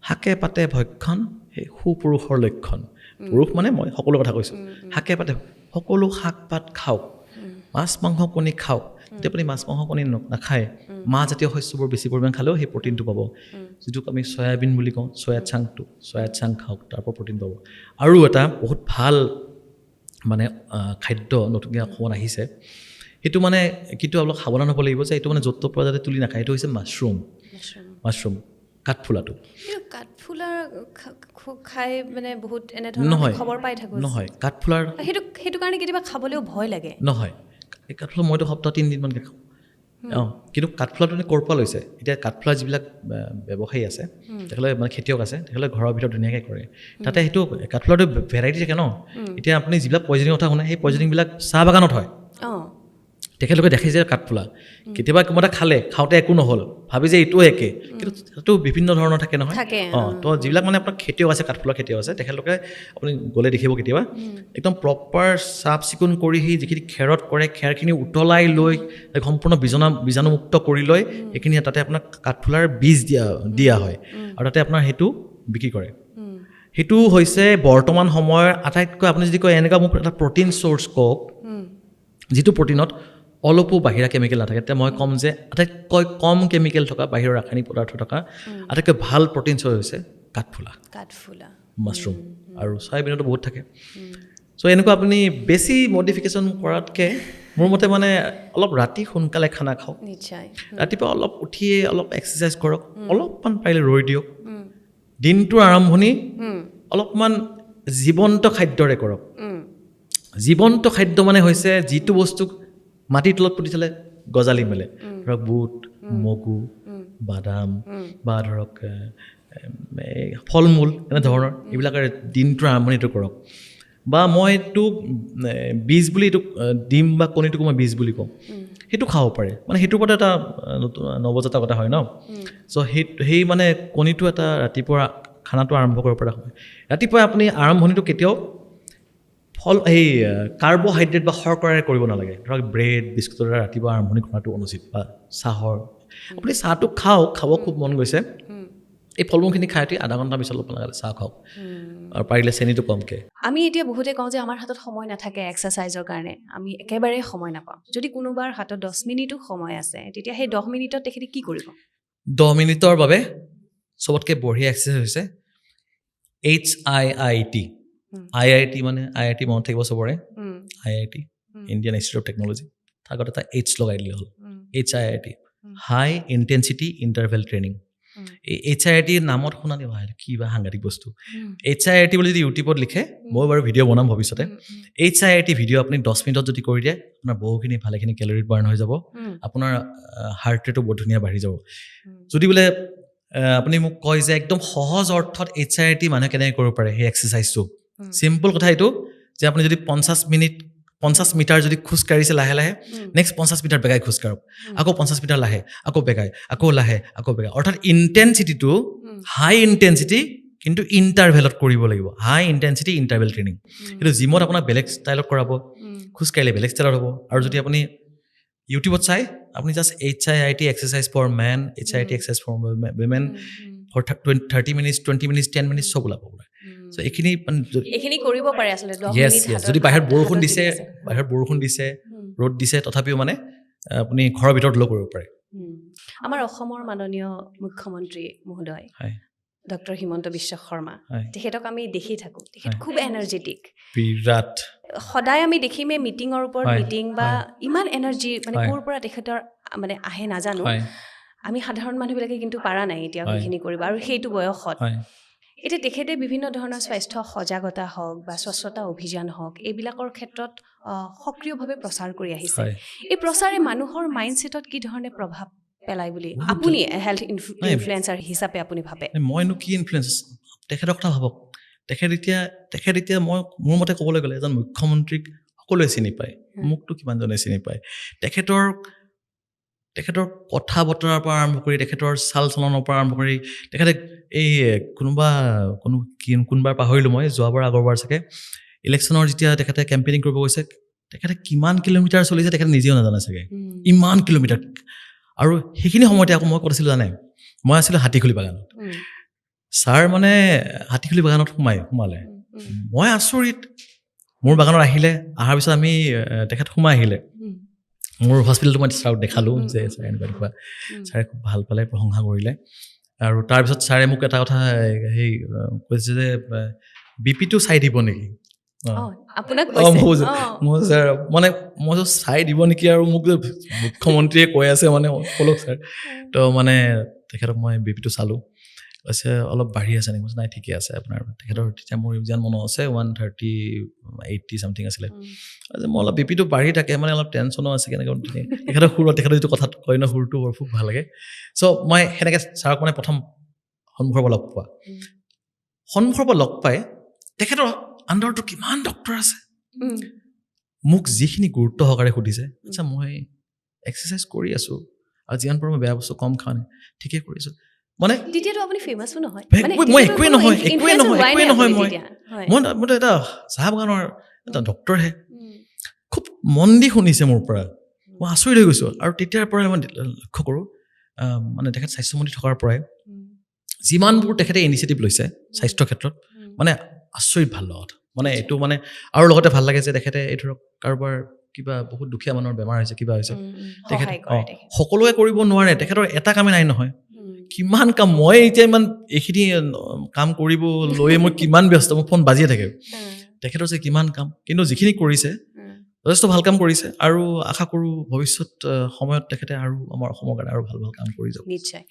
হাকে পাতে ভক্ষণ সেই সুপুৰুষৰ লক্ষণ পুৰুষ মানে মই সকলো কথা কৈছোঁ হাকে পাতে সকলো শাক পাত খাওক মাছ মাংস কণী খাওক যদি আপুনি মাছ মাংস কণী নাখায় মাহজাতীয় শস্যবোৰ বেছি পৰিমাণ খালেও সেই প্ৰটিনটো পাব যিটোক আমি চয়াবিন বুলি কওঁ চয়া চাং খাওক তাৰ পৰা প্ৰটিন পাব আৰু এটা বহুত ভাল মানে খাদ্য নতুনকৈ অসমত আহিছে সেইটো মানে কিন্তু অলপ সাৱধান হ'ব লাগিব যে এইটো মানে য'ত প্ৰজাতি তুলি নাখায় এইটো হৈছে মাছৰুম কাঠফুলাটো কাঠফুলাৰ খাই মানে বহুত এনেধৰণৰ খবৰ পাই থাকোঁ নহয় কাঠফুলাৰ সেইটো কাৰণে কেতিয়াবা খাবলৈও ভয় লাগে নহয় এই কাঠফুলা মইতো সপ্তাহ 3 দিনমানকৈ খাওঁ কিন্তু কাঠফুলাটো ক'ৰ পৰা লৈছে এতিয়া কাঠফুলা যিবিলাক ব্যৱসায়ী আছে তেখেতলোকে মানে খেতিয়ক আছে তেখেতলোকে ঘৰৰ ভিতৰত ধুনীয়াকৈ কৰে তাতে সেইটো কাঠফুলাটো ভেৰাইটি থাকে ন এতিয়া আপুনি যিবিলাক পয়জনিং কথা শুনে সেই পয়জনিংবিলাক চাহ বাগানত হয় তেখেতলোকে দেখে যে কাঠফুলা কেতিয়াবা কিবা এটা খাওঁতে একো নহ'ল ভাবি যে এইটোও একে কিন্তু তাতো বিভিন্ন ধৰণৰ থাকে নহয় তো যিবিলাক মানে আপোনাৰ খেতিয়ক আছে কাঠফুলাৰ খেতিয়ক আছে তেখেতলোকে আপুনি গ'লে দেখিব কেতিয়াবা একদম প্ৰপাৰ চাফ চিকুণ কৰি সি যিখিনি খেৰত কৰে খেৰখিনি উতলাই লৈ সম্পূৰ্ণ বীজাণুমুক্ত কৰি লৈ সেইখিনি তাতে আপোনাৰ কাঠফুলাৰ বীজ দিয়া হয় আৰু তাতে আপোনাৰ সেইটো বিক্ৰী কৰে সেইটো হৈছে বৰ্তমান সময়ৰ আটাইতকৈ আপুনি যদি কয় এনেকুৱা মোক এটা প্ৰটিন চ'ৰ্চ কওক যিটো প্ৰটিনত অলপো বাহিৰা কেমিকেল নাথাকে তেতিয়া মই ক'ম যে আটাইতকৈ কম কেমিকেল থকা বাহিৰৰ ৰাসায়নিক পদাৰ্থ থকা আটাইতকৈ ভাল প্ৰটিন চ'ৰ্চ হৈছে কাঠফুলা মাছৰুম আৰু চয়াবিনতো বহুত থাকে চ' এনেকুৱা আপুনি বেছি মডিফিকেশ্যন কৰাতকৈ মোৰ মতে মানে অলপ ৰাতি সোনকালে খানা খাওক ৰাতিপুৱা অলপ উঠিয়ে অলপ এক্সাৰচাইজ কৰক অলপমান পাৰিলে ৰৈ দিয়ক দিনটোৰ আৰম্ভণি অলপমান জীৱন্ত খাদ্যৰে কৰক জীৱন্ত খাদ্য মানে হৈছে যিটো বস্তুক মাটিৰ তলত পুতি থ'লে গজালি মেলে ধৰক বুট মগু বাদাম বা ধৰক ফল মূল এনেধৰণৰ এইবিলাকেৰে দিনটোৰ আৰম্ভণিটো কৰক বা মই এইটো বীজ বুলি এইটো ডিম বা কণীটোকো মই বীজ বুলি কওঁ সেইটো খাব পাৰে মানে সেইটোৰ ওপৰত এটা নৱজাতকতা হয় ন চ' সেই মানে কণীটো এটা ৰাতিপুৱা খানাটো আৰম্ভ কৰিব পৰা হয় ৰাতিপুৱা আপুনি আৰম্ভণিটো কেতিয়াও এই কাৰ্বহাইড্ৰেট বা শৰ্কৰাৰে কৰিব নালাগে ধৰক ব্ৰেড বিস্কুটৰ ৰাতিপুৱা আৰম্ভণি কৰাটো অনুচিত বা চাহৰ আপুনি চাহটো খাব খুব মন গৈছে এই ফল মূলখিনি খাই আধা ঘণ্টা পিছত অলপ নালাগে চাহ খাওক আৰু পাৰিলে চেনিটো কমকৈ আমি এতিয়া বহুতে কওঁ যে আমাৰ হাতত সময় নাথাকে এক্সাৰচাইজৰ কাৰণে আমি একেবাৰে সময় নাপাওঁ যদি কোনোবাৰ হাতত 10 মিনিটো সময় আছে তেতিয়া সেই 10 মিনিটত তেখেতে কি কৰিব 10 মিনিটৰ বাবে চবতকৈ বঢ়িয়া এক্সাৰচাইজ হৈছে HIIT IIT মানে IIT মনত থাকিব চবৰে IIT Indian institute of technology আগত এটা H লগাই দিলে হ'ল HIIT হাই ইণ্টেনচিটি ইণ্টাৰভেল ট্ৰেইনিং এই HIIT নামত শুনা দিব কি বা সাংঘাতিক বস্তু HIIT বুলি যদি ইউটিউবত লিখে মই বাৰু ভিডিঅ' বনাম ভৱিষ্যতে HIIT ভিডিঅ' আপুনি 10 মিনিটত যদি কৰি দিয়ে আপোনাৰ বহুখিনি ভালেখিনি কেলৰি বাৰ্ণ হৈ যাব আপোনাৰ হাৰ্ট ৰেটো বহুত ধুনীয়া বাঢ়ি যাব যদি বোলে আপুনি মোক কয় যে একদম সহজ অৰ্থত HIIT মানুহে কেনেকৈ কৰিব পাৰে সেই এক্সাৰচাইজটো চিম্পল কথা এইটো যে আপুনি যদি 50 মিটাৰ যদি খোজকাঢ়িছে লাহে লাহে নেক্সট 50 মিটাৰ বেগাই খোজকাঢ়ক আকৌ 50 মিটাৰ লাহে আকৌ বেগাই আকৌ লাহে আকৌ বেগাই অৰ্থাৎ ইণ্টেনচিটিটো হাই ইণ্টেনচিটি কিন্তু ইণ্টাৰভেলত কৰিব লাগিব হাই ইণ্টেনচিটি ইণ্টাৰভেল ট্ৰেইনিং কিন্তু জিমত আপোনাক বেলেগ ষ্টাইলত কৰাব খোজকাঢ়িলে বেলেগ ষ্টাইলত হ'ব আৰু যদি আপুনি ইউটিউবত চাই আপুনি just HIIT exercise for men HIIT exercise for women for 30 minutes 20 minutes 10 minutes চব ওলাব চ' এইখিনি কৰিব পাৰে আচলতে 10 মিনিট যদি বাহিৰত বৰষুণ দিছে ৰ'দ দিছে তথাপিও মানে আপুনি ঘৰৰ ভিতৰত লৈ কৰিব পাৰে আমাৰ অসমৰ মাননীয় মুখ্যমন্ত্ৰী মহোদয় ডক্টৰ হিমন্ত বিশ্ব শৰ্মা তেখেতক আমি দেখি থাকোঁ তেখেত খুব এনাৰ্জেটিক বিৰাট সদায় আমি দেখিমেই মিটিঙৰ ওপৰত মিটিং বা ইমান এনাৰ্জি মানে ক'ৰ পৰা তেখেতৰ মানে আহে নাজানো আমি সাধাৰণ মানুহবিলাকে কিন্তু পাৰা নাই এতিয়া সেইখিনি কৰিব আৰু সেইটো বয়সত এতিয়া তেখেতে বিভিন্ন ধৰণৰ স্বাস্থ্য সজাগতা হওক বা স্বচ্ছতা অভিযান হওক এইবিলাকৰ ক্ষেত্ৰত সক্ৰিয়ভাৱে প্ৰচাৰ কৰি আহিছে এই প্ৰচাৰে মানুহৰ মাইণ্ডছেটত কি ধৰণে প্ৰভাৱ পেলাই বুলি আপুনি হেল্থ ইনফ্লুৱেঞ্চাৰ হিচাপে আপুনি ভাবে মইনো কি ইনফ্লুৱেঞ্চ তেখেতৰ কথা ভাবক তেখেত এতিয়া মই মোৰ মতে ক'বলৈ গ'লে এজন মুখ্যমন্ত্ৰীক সকলোৱে চিনি পায় মোকতো কিমানজনে চিনি পায় তেখেতৰ কথা বতৰাৰ পৰা আৰম্ভ কৰি তেখেতৰ চাল চলনৰ পৰা আৰম্ভ কৰি তেখেতে এই কোনোবাৰ পাহৰিলোঁ মই যোৱাবাৰ আগৰবাৰ চাগে ইলেকশ্যনৰ যেতিয়া তেখেতে কেম্পেইনিং কৰিব গৈছে তেখেতে কিমান কিলোমিটাৰ চলিছে তেখেতে নিজেও নাজানে চাগে ইমান কিলোমিটাৰ আৰু সেইখিনি সময়তে আকৌ মই ক'ত আছিলোঁ জানে মই আছিলোঁ হাতীখুলি বাগানত ছাৰ মানে হাতীখুলি বাগানত সোমালে উম, মই আচৰিত মোৰ বাগানত আহিলে অহাৰ পিছত আমি তেখেত সোমাই আহিলে উম, মোৰ হস্পিটেলটো মই ছাৰক দেখালোঁ যে উম, ছাৰ এনেকুৱা এনেকুৱা উম, ছাৰে খুব ভাল পালে প্ৰশংসা কৰিলে আৰু তাৰপিছত ছাৰে মোক এটা কথা সেই কৈছে যে বিপিটো চাই দিব নেকি অ', আপোনাক অঁ কৈছে মই ছাৰ মানে মই চাই দিব নেকি আৰু মোক যে মুখ্যমন্ত্ৰীয়ে কৈ আছে মানে ক'লক ছাৰ তো মানে তেখেতক মই বিপিটো চালোঁ কৈছে অলপ বাঢ়ি আছে নেকি নাই ঠিকে আছে আপোনাৰ তেখেতৰ তেতিয়া মোৰ যেন মনত আছে 130-80 চামথিং আছিলে মই অলপ বিপিটো বাঢ়ি থাকে মানে অলপ টেনশ্যনো আছে কেনেকৈ তেখেতৰ সুৰত তেখেতৰ যিটো কথাত কয় ন সুৰটো বৰ খুব ভাল লাগে চ' মই সেনেকৈ ছাৰক মানে প্ৰথম সন্মুখৰ পৰা লগ পোৱা সন্মুখৰ পৰা লগ পাই তেখেতৰ আণ্ডাৰটো কিমান ডক্টৰ আছে মোক যিখিনি গুৰুত্ব সহকাৰে সুধিছে আচ্ছা মই এক্সাৰচাইজ কৰি আছোঁ আৰু যিমান পাৰোঁ মই বেয়া বস্তু কম খাওঁ ঠিকেই কৰিছোঁ মানে তেতিয়াতো আপুনি ফেমাছো নহয় মই একোৱে নহয় মইতো এটা চাহ বাগানৰ এটা ডক্টৰহে খুব মন দি শুনিছে মোৰ পৰা মই আচৰিত হৈ গৈছোঁ আৰু তেতিয়াৰ পৰাই মই লক্ষ্য কৰোঁ মানে তেখেত স্বাস্থ্যমন্ত্ৰী থকাৰ পৰাই যিমানবোৰ তেখেতে ইনিচিয়েটিভ লৈছে স্বাস্থ্য ক্ষেত্ৰত মানে আচৰিত ভাল লগা কথা মানে এইটো মানে আৰু লগতে ভাল লাগে যে তেখেতে এই ধৰক কাৰোবাৰ কিবা বহুত দুখীয়া মানুহৰ বেমাৰ হৈছে কিবা হৈছে তেখেতে সকলোৱে কৰিব নোৱাৰে তেখেতৰ এটা কামে নাই নহয় কিমান কাম মই এতিয়া ইমান এইখিনি কাম কৰিব লৈয়ে মই কিমান ব্যস্ত মোৰ ফোন বাজিয়ে থাকে তেখেতৰ যে কিমান কাম কিন্তু যিখিনি কৰিছে যথেষ্ট ভাল কাম কৰিছে আৰু আশা কৰোঁ ভৱিষ্যত সময়ত তেখেতে আৰু আমাৰ অসমৰ কাৰণে আৰু ভাল ভাল কাম কৰি যাব নিশ্চয়